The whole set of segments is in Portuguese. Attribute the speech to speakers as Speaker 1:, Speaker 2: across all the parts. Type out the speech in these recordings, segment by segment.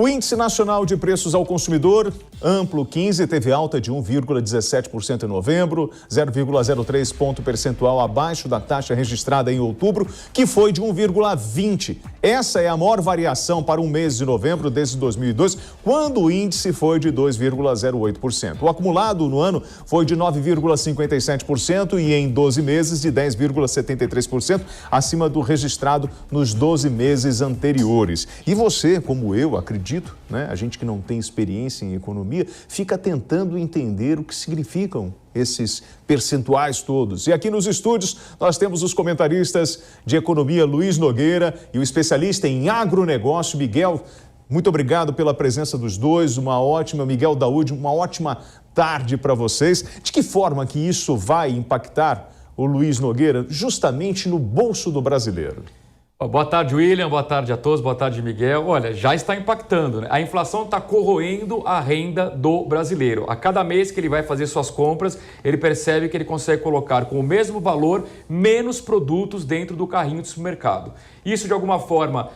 Speaker 1: O Índice Nacional de Preços ao Consumidor, amplo 15, teve alta de 1,17% em novembro, 0,03 ponto percentual abaixo da taxa registrada em outubro, que foi de 1,20. Essa é a maior variação para um mês de novembro desde 2002, quando o índice foi de 2,08%. O acumulado no ano foi de 9,57% e em 12 meses de 10,73%, acima do registrado nos 12 meses anteriores. E você, como eu, acredito, né? A gente que não tem experiência em economia, fica tentando entender o que significam esses percentuais todos. E aqui nos estúdios nós temos os comentaristas de economia Luiz Nogueira e o especialista em agronegócio Miguel. Muito obrigado pela presença dos dois, Miguel Daúde, uma ótima tarde para vocês. De que forma que isso vai impactar o Luiz Nogueira justamente no bolso do brasileiro?
Speaker 2: Boa tarde, William. Boa tarde a todos. Boa tarde, Miguel. Olha, já está impactando, né? A inflação está corroendo a renda do brasileiro. A cada mês que ele vai fazer suas compras, ele percebe que ele consegue colocar com o mesmo valor menos produtos dentro do carrinho de supermercado. Isso, de alguma forma,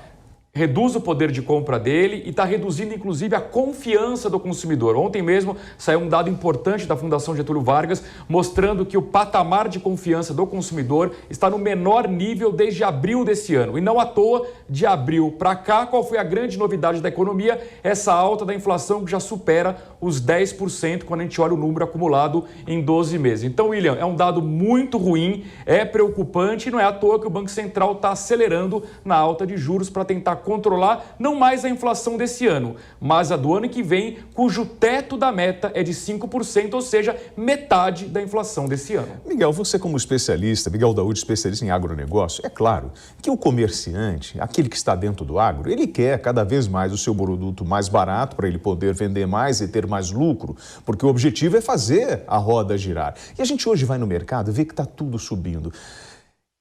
Speaker 2: reduz o poder de compra dele e está reduzindo, inclusive, a confiança do consumidor. Ontem mesmo saiu um dado importante da Fundação Getúlio Vargas mostrando que o patamar de confiança do consumidor está no menor nível desde abril desse ano. E não à toa, de abril para cá, qual foi a grande novidade da economia? Essa alta da inflação que já supera os 10% quando a gente olha o número acumulado em 12 meses. Então, William, é um dado muito ruim, é preocupante e não é à toa que o Banco Central está acelerando na alta de juros para tentar controlar não mais a inflação desse ano, mas a do ano que vem, cujo teto da meta é de 5%, ou seja, metade da inflação desse ano.
Speaker 1: Miguel, você como especialista, Miguel Daúde, especialista em agronegócio, é claro que o comerciante, aquele que está dentro do agro, ele quer cada vez mais o seu produto mais barato para ele poder vender mais e ter mais lucro, porque o objetivo é fazer a roda girar. E a gente hoje vai no mercado e vê que está tudo subindo.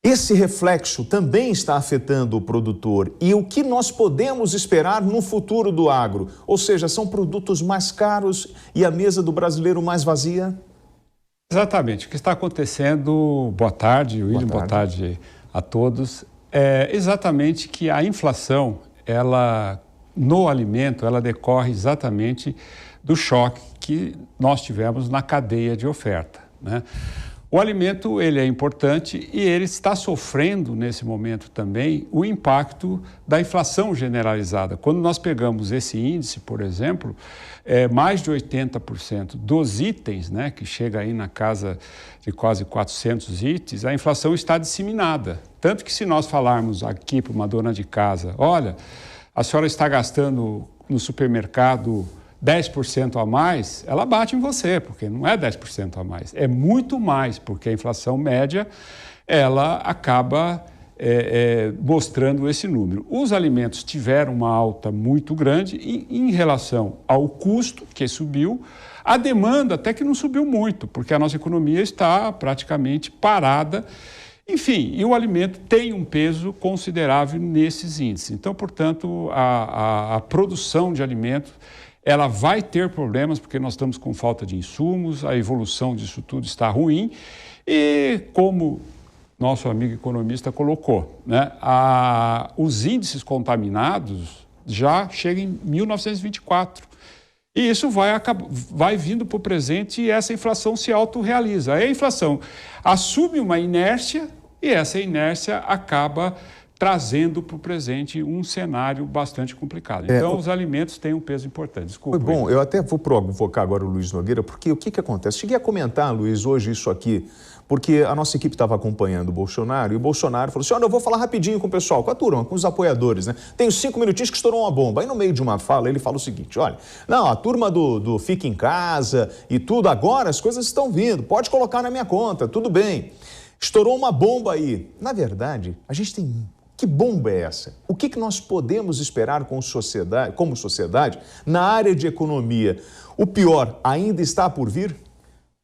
Speaker 1: Esse reflexo também está afetando o produtor. E o que nós podemos esperar no futuro do agro? Ou seja, são produtos mais caros e a mesa do brasileiro mais vazia?
Speaker 3: Exatamente. O que está acontecendo, boa tarde, William, boa tarde a todos, é exatamente que a inflação, no alimento, ela decorre exatamente do choque que nós tivemos na cadeia de oferta, né? O alimento, ele é importante e ele está sofrendo, nesse momento também, o impacto da inflação generalizada. Quando nós pegamos esse índice, por exemplo, mais de 80% dos itens, né, que chega aí na casa de quase 400 itens, a inflação está disseminada. Tanto que se nós falarmos aqui para uma dona de casa, olha, a senhora está gastando no supermercado 10% a mais, ela bate em você, porque não é 10% a mais, é muito mais, porque a inflação média, ela acaba mostrando esse número. Os alimentos tiveram uma alta muito grande em relação ao custo, que subiu, a demanda até que não subiu muito, porque a nossa economia está praticamente parada. Enfim, e o alimento tem um peso considerável nesses índices. Então, portanto, a produção de alimentos ela vai ter problemas porque nós estamos com falta de insumos, a evolução disso tudo está ruim e, como nosso amigo economista colocou, né, os índices contaminados já chegam em 1924. E isso vai vindo para o presente e essa inflação se autorrealiza. Aí a inflação assume uma inércia e essa inércia acaba trazendo para o presente um cenário bastante complicado. Então, os alimentos têm um peso importante. Desculpa.
Speaker 1: Foi bom, eu até vou provocar agora o Luiz Nogueira, porque o que acontece? Cheguei a comentar, Luiz, hoje isso aqui, porque a nossa equipe estava acompanhando o Bolsonaro, e o Bolsonaro falou assim, olha, eu vou falar rapidinho com o pessoal, com a turma, com os apoiadores, né? Tenho 5 minutinhos que estourou uma bomba. Aí no meio de uma fala, ele fala o seguinte, olha, não, a turma do Fica em Casa e tudo, agora as coisas estão vindo, pode colocar na minha conta, tudo bem. Estourou uma bomba aí. Na verdade, a gente tem... Que bomba é essa? O que nós podemos esperar como sociedade na área de economia? O pior ainda está por vir?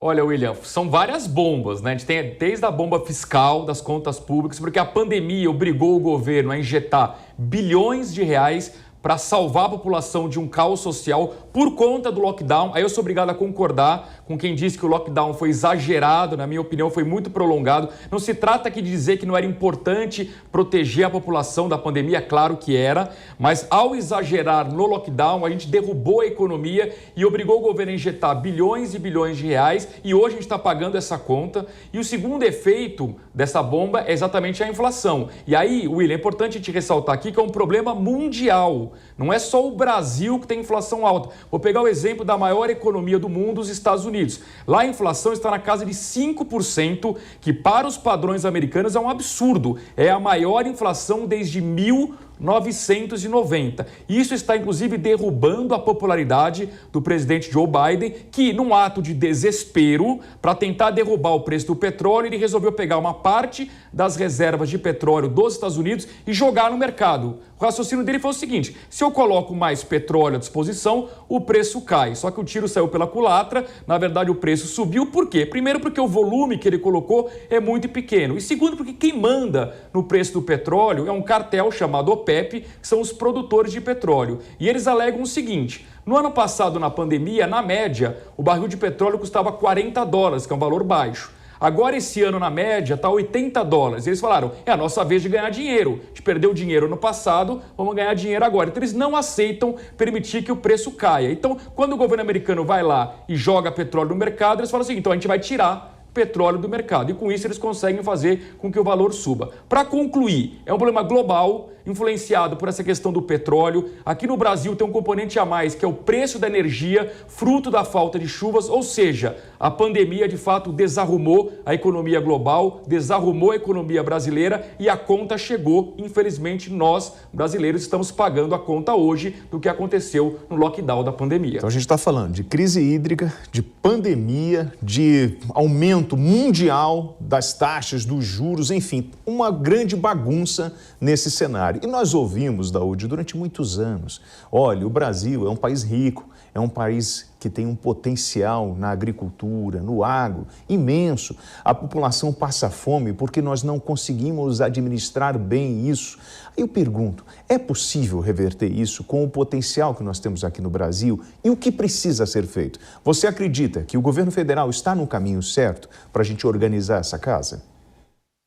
Speaker 2: Olha, William, são várias bombas, né? A gente tem desde a bomba fiscal das contas públicas, porque a pandemia obrigou o governo a injetar bilhões de reais para salvar a população de um caos social por conta do lockdown. Aí eu sou obrigado a concordar com quem disse que o lockdown foi exagerado, na minha opinião foi muito prolongado. Não se trata aqui de dizer que não era importante proteger a população da pandemia, claro que era, mas ao exagerar no lockdown, a gente derrubou a economia e obrigou o governo a injetar bilhões e bilhões de reais e hoje a gente está pagando essa conta. E o segundo efeito dessa bomba é exatamente a inflação. E aí, William, é importante te ressaltar aqui que é um problema mundial. Não é só o Brasil que tem inflação alta. Vou pegar o exemplo da maior economia do mundo, os Estados Unidos. Lá a inflação está na casa de 5%, que para os padrões americanos é um absurdo. É a maior inflação desde 1990. Isso está, inclusive, derrubando a popularidade do presidente Joe Biden, que, num ato de desespero, para tentar derrubar o preço do petróleo, ele resolveu pegar uma parte das reservas de petróleo dos Estados Unidos e jogar no mercado. O raciocínio dele foi o seguinte: se eu coloco mais petróleo à disposição, o preço cai. Só que o tiro saiu pela culatra, na verdade o preço subiu. Por quê? Primeiro porque o volume que ele colocou é muito pequeno. E segundo porque quem manda no preço do petróleo é um cartel chamado OPEP, que são os produtores de petróleo. E eles alegam o seguinte: no ano passado, na pandemia, na média, o barril de petróleo custava $40, que é um valor baixo. Agora, esse ano, na média, está $80. E eles falaram, é a nossa vez de ganhar dinheiro. A gente perdeu dinheiro no passado, vamos ganhar dinheiro agora. Então, eles não aceitam permitir que o preço caia. Então, quando o governo americano vai lá e joga petróleo no mercado, eles falam assim, então a gente vai tirar petróleo do mercado. E com isso, eles conseguem fazer com que o valor suba. Para concluir, é um problema global, influenciado por essa questão do petróleo. Aqui no Brasil tem um componente a mais, que é o preço da energia, fruto da falta de chuvas, ou seja, a pandemia de fato desarrumou a economia global, desarrumou a economia brasileira e a conta chegou. Infelizmente, nós, brasileiros, estamos pagando a conta hoje do que aconteceu no lockdown da pandemia.
Speaker 1: Então a gente está falando de crise hídrica, de pandemia, de aumento mundial das taxas, dos juros, enfim, uma grande bagunça nesse cenário. E nós ouvimos, Daúde, durante muitos anos, olha, o Brasil é um país rico, é um país que tem um potencial na agricultura, no agro, imenso. A população passa fome porque nós não conseguimos administrar bem isso. Aí eu pergunto, é possível reverter isso com o potencial que nós temos aqui no Brasil? E o que precisa ser feito? Você acredita que o governo federal está no caminho certo para a gente organizar essa casa?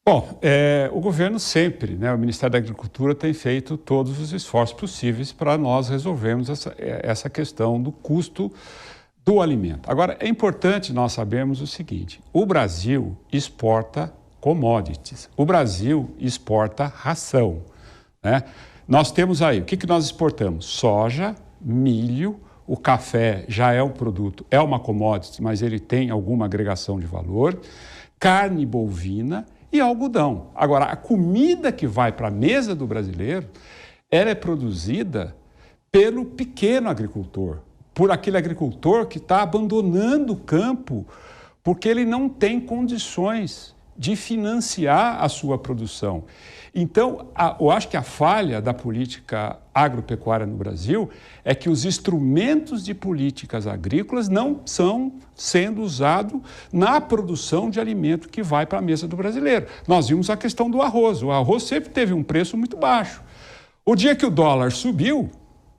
Speaker 3: Bom, o governo sempre, o Ministério da Agricultura tem feito todos os esforços possíveis para nós resolvermos essa questão do custo do alimento. Agora, é importante nós sabermos o seguinte, o Brasil exporta commodities, o Brasil exporta ração, né? Nós temos aí, o que nós exportamos? Soja, milho, o café já é um produto, é uma commodity, mas ele tem alguma agregação de valor, carne bovina e algodão. Agora, a comida que vai para a mesa do brasileiro, ela é produzida pelo pequeno agricultor, por aquele agricultor que está abandonando o campo porque ele não tem condições de financiar a sua produção. Então, eu acho que a falha da política agropecuária no Brasil é que os instrumentos de políticas agrícolas não são sendo usados na produção de alimento que vai para a mesa do brasileiro. Nós vimos a questão do arroz. O arroz sempre teve um preço muito baixo. O dia que o dólar subiu,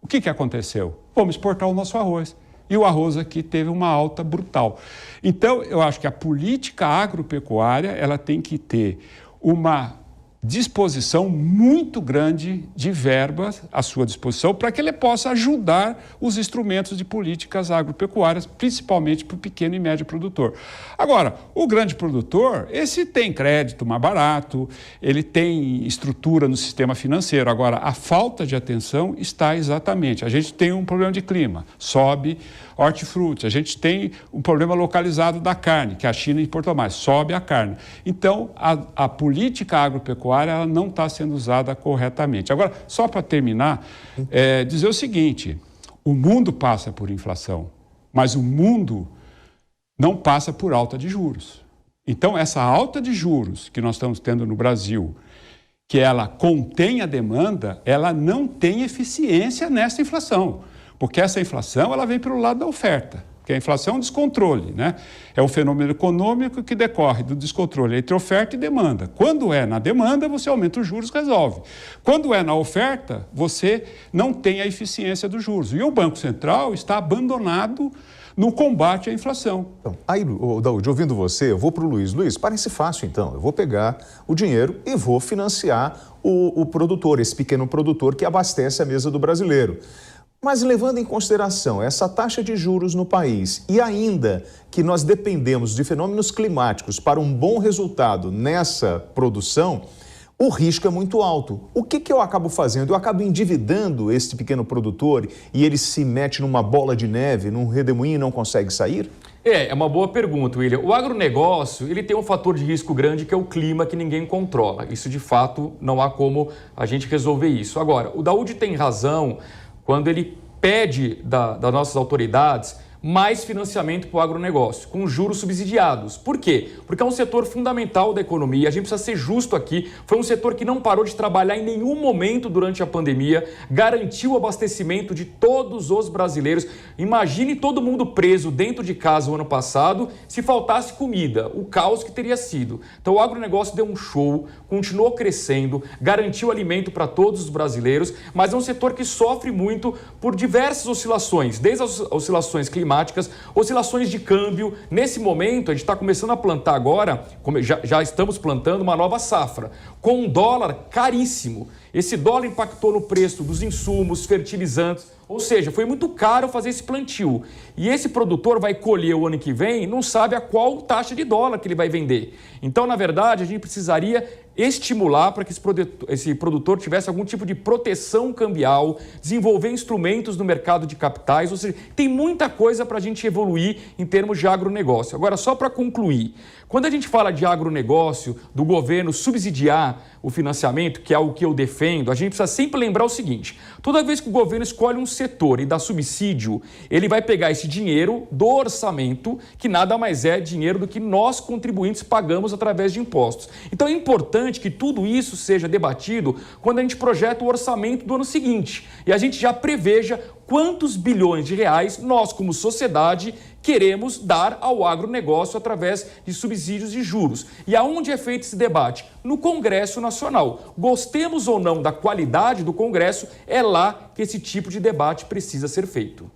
Speaker 3: o que aconteceu? Vamos exportar o nosso arroz. E o arroz aqui teve uma alta brutal. Então, eu acho que a política agropecuária ela tem que ter uma disposição muito grande de verbas à sua disposição para que ele possa ajudar os instrumentos de políticas agropecuárias, principalmente para o pequeno e médio produtor. Agora, o grande produtor, esse tem crédito mais barato, ele tem estrutura no sistema financeiro. Agora, a falta de atenção está exatamente. A gente tem um problema de clima, sobe hortifruti, a gente tem um problema localizado da carne, que a China importa mais, sobe a carne. Então, a política agropecuária ela não está sendo usada corretamente. Agora, só para terminar, dizer o seguinte, o mundo passa por inflação, mas o mundo não passa por alta de juros. Então, essa alta de juros que nós estamos tendo no Brasil, que ela contém a demanda, ela não tem eficiência nessa inflação, porque essa inflação ela vem pelo lado da oferta. Porque a inflação é um descontrole, né? É um fenômeno econômico que decorre do descontrole entre oferta e demanda. Quando é na demanda, você aumenta os juros, resolve. Quando é na oferta, você não tem a eficiência dos juros. E o Banco Central está abandonado no combate à inflação.
Speaker 1: Então, aí, Daúde, ouvindo você, eu vou para o Luiz. Luiz, parece fácil então. Eu vou pegar o dinheiro e vou financiar o produtor, esse pequeno produtor que abastece a mesa do brasileiro. Mas levando em consideração essa taxa de juros no país e ainda que nós dependemos de fenômenos climáticos para um bom resultado nessa produção, o risco é muito alto. O que eu acabo fazendo? Eu acabo endividando este pequeno produtor e ele se mete numa bola de neve, num redemoinho e não consegue sair?
Speaker 2: É uma boa pergunta, William. O agronegócio, ele tem um fator de risco grande que é o clima que ninguém controla. Isso, de fato, não há como a gente resolver isso. Agora, o Daúde tem razão quando ele pede das nossas autoridades mais financiamento para o agronegócio, com juros subsidiados. Por quê? Porque é um setor fundamental da economia, a gente precisa ser justo aqui, foi um setor que não parou de trabalhar em nenhum momento durante a pandemia, garantiu o abastecimento de todos os brasileiros. Imagine todo mundo preso dentro de casa o ano passado, se faltasse comida, o caos que teria sido. Então o agronegócio deu um show, continuou crescendo, garantiu alimento para todos os brasileiros, mas é um setor que sofre muito por diversas oscilações, desde as oscilações climáticas, oscilações de câmbio. Nesse momento, a gente está começando a plantar agora, já estamos plantando uma nova safra, com um dólar caríssimo. Esse dólar impactou no preço dos insumos, fertilizantes, ou seja, foi muito caro fazer esse plantio. E esse produtor vai colher o ano que vem e não sabe a qual taxa de dólar que ele vai vender. Então, na verdade, a gente precisaria estimular para que esse produtor tivesse algum tipo de proteção cambial, desenvolver instrumentos no mercado de capitais, ou seja, tem muita coisa para a gente evoluir em termos de agronegócio. Agora, só para concluir, quando a gente fala de agronegócio, do governo subsidiar o financiamento, que é o que eu defendo, a gente precisa sempre lembrar o seguinte: toda vez que o governo escolhe um setor e dá subsídio, ele vai pegar esse dinheiro do orçamento, que nada mais é dinheiro do que nós, contribuintes, pagamos através de impostos. Então é importante que tudo isso seja debatido quando a gente projeta o orçamento do ano seguinte e a gente já preveja quantos bilhões de reais nós, como sociedade, queremos dar ao agronegócio através de subsídios de juros. E aonde é feito esse debate? No Congresso Nacional. Gostemos ou não da qualidade do Congresso, é lá que esse tipo de debate precisa ser feito.